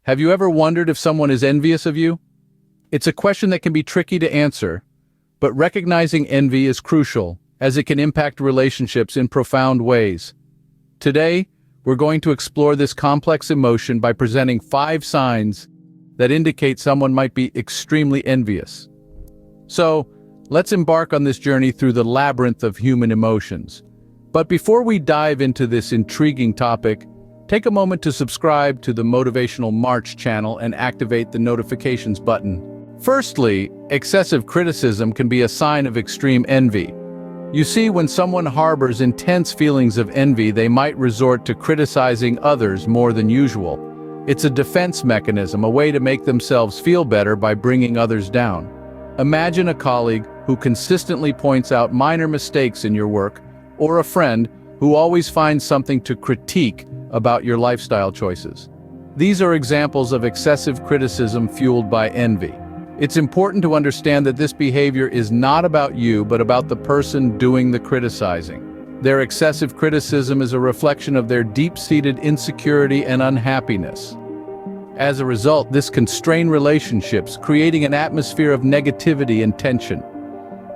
Have you ever wondered if someone is envious of you? It's a question that can be tricky to answer, but recognizing envy is crucial, as it can impact relationships in profound ways. Today, we're going to explore this complex emotion by presenting 5 signs that indicate someone might be extremely envious. So, let's embark on this journey through the labyrinth of human emotions. But before we dive into this intriguing topic, take a moment to subscribe to the Motivational March channel and activate the notifications button. Firstly, excessive criticism can be a sign of extreme envy. You see, when someone harbors intense feelings of envy, they might resort to criticizing others more than usual. It's a defense mechanism, a way to make themselves feel better by bringing others down. Imagine a colleague who consistently points out minor mistakes in your work, or a friend who always finds something to critique about your lifestyle choices. These are examples of excessive criticism fueled by envy. It's important to understand that this behavior is not about you, but about the person doing the criticizing. Their excessive criticism is a reflection of their deep-seated insecurity and unhappiness. As a result, this can strain relationships, creating an atmosphere of negativity and tension.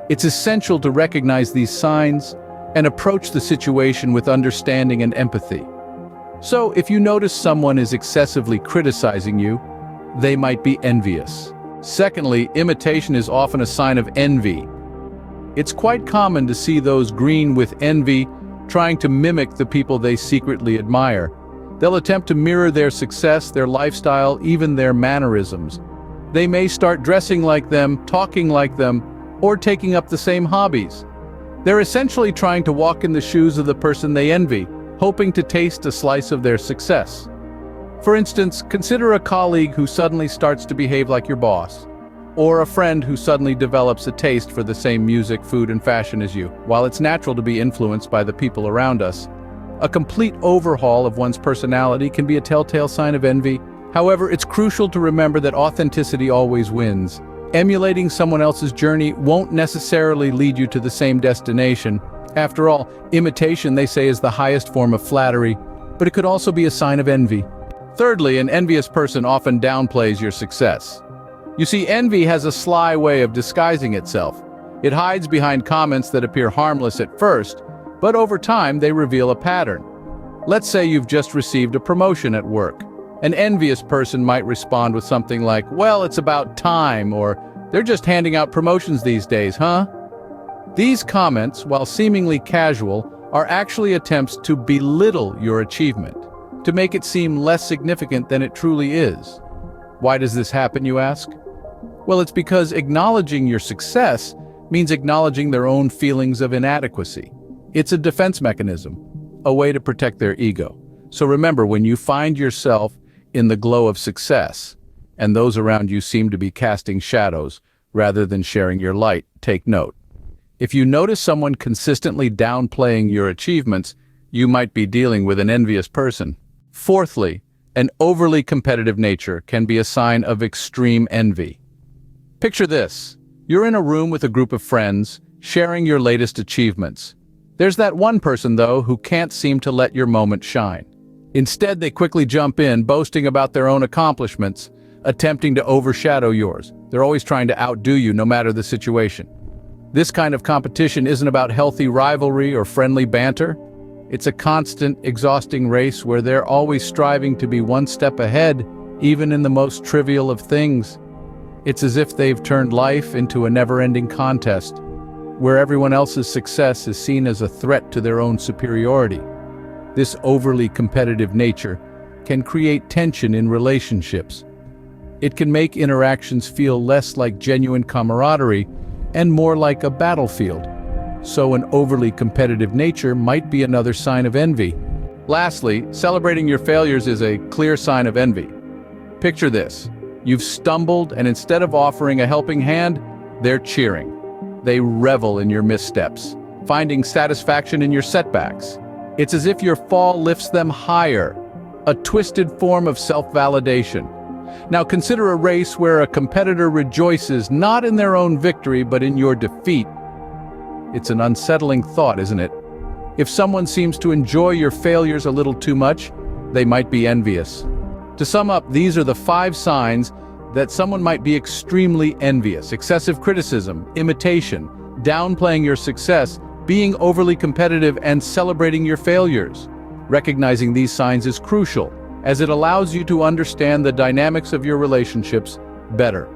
It's essential to recognize these signs and approach the situation with understanding and empathy. So, if you notice someone is excessively criticizing you, they might be envious. Secondly, imitation is often a sign of envy. It's quite common to see those green with envy trying to mimic the people they secretly admire. They'll attempt to mirror their success, their lifestyle, even their mannerisms. They may start dressing like them, talking like them, or taking up the same hobbies. They're essentially trying to walk in the shoes of the person they envy, hoping to taste a slice of their success. For instance, consider a colleague who suddenly starts to behave like your boss, or a friend who suddenly develops a taste for the same music, food, and fashion as you. While it's natural to be influenced by the people around us, a complete overhaul of one's personality can be a telltale sign of envy. However, it's crucial to remember that authenticity always wins. Emulating someone else's journey won't necessarily lead you to the same destination. After all, imitation, they say, is the highest form of flattery, but it could also be a sign of envy. Thirdly, an envious person often downplays your success. You see, envy has a sly way of disguising itself. It hides behind comments that appear harmless at first, but over time they reveal a pattern. Let's say you've just received a promotion at work. An envious person might respond with something like, "Well, it's about time," or "They're just handing out promotions these days, huh?" These comments, while seemingly casual, are actually attempts to belittle your achievement, to make it seem less significant than it truly is. Why does this happen, you ask? Well, it's because acknowledging your success means acknowledging their own feelings of inadequacy. It's a defense mechanism, a way to protect their ego. So remember, when you find yourself in the glow of success, and those around you seem to be casting shadows rather than sharing your light, take note. If you notice someone consistently downplaying your achievements, you might be dealing with an envious person. Fourthly, an overly competitive nature can be a sign of extreme envy. Picture this. You're in a room with a group of friends, sharing your latest achievements. There's that one person, though, who can't seem to let your moment shine. Instead, they quickly jump in, boasting about their own accomplishments, attempting to overshadow yours. They're always trying to outdo you, no matter the situation. This kind of competition isn't about healthy rivalry or friendly banter. It's a constant, exhausting race where they're always striving to be one step ahead, even in the most trivial of things. It's as if they've turned life into a never-ending contest, where everyone else's success is seen as a threat to their own superiority. This overly competitive nature can create tension in relationships. It can make interactions feel less like genuine camaraderie and more like a battlefield. So an overly competitive nature might be another sign of envy. Lastly, celebrating your failures is a clear sign of envy. Picture this. You've stumbled, and instead of offering a helping hand, they're cheering. They revel in your missteps, finding satisfaction in your setbacks. It's as if your fall lifts them higher, a twisted form of self-validation. Now consider a race where a competitor rejoices not in their own victory but in your defeat. It's an unsettling thought, isn't it? If someone seems to enjoy your failures a little too much, they might be envious. To sum up, these are the 5 signs that someone might be extremely envious: excessive criticism, imitation, downplaying your success, being overly competitive, and celebrating your failures. Recognizing these signs is crucial, as it allows you to understand the dynamics of your relationships better.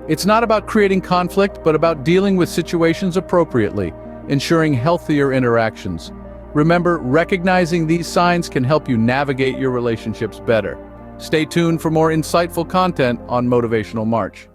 It's not about creating conflict, but about dealing with situations appropriately, ensuring healthier interactions. Remember, recognizing these signs can help you navigate your relationships better. Stay tuned for more insightful content on Motivational March.